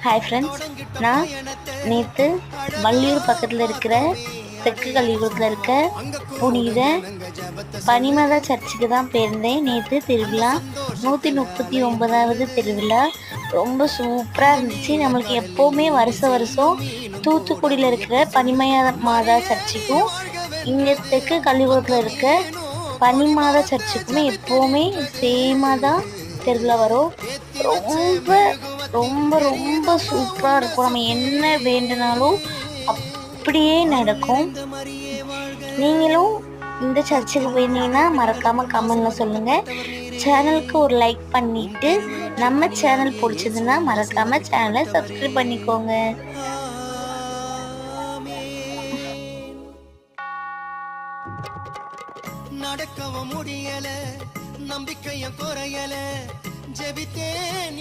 Hi friends, நான் நேற்று வள்ளியூர் பக்கத்தில் இருக்கிற தெற்கு கலியுகத்தில் இருக்க புனித பனிமத சர்ச்சுக்கு தான் போயிருந்தேன். நேற்று திருவிழா 139வது திருவிழா ரொம்ப சூப்பராக இருந்துச்சு. நம்மளுக்கு எப்போவுமே வருஷம் தூத்துக்குடியில் இருக்கிற பனிமய மாதா சர்ச்சுக்கும் இங்கே தெற்கு கலியுகத்தில் இருக்க பனிமாத சர்ச்சுக்குமே எப்போவுமே சேமாக தான் திருவிழா வரும். ரொம்ப ரொம்ப ரொம்ப சூப்பராக இருக்கும். நம்ம என்ன வேண்டுனாலும் அப்படியே நடக்கும். நீங்களும் இந்த சர்ச்சுக்கு போயிருந்தீங்கன்னா மறக்காமல் கமெண்டில் சொல்லுங்கள். சேனலுக்கு ஒரு லைக் பண்ணிவிட்டு நம்ம சேனல் பிடிச்சதுன்னா மறக்காமல் சேனலை சப்ஸ்கிரைப் பண்ணிக்கோங்க. நடக்கவும் முடியல, நம்பிக்கையும் குறையல, ஜெபித்தேன்.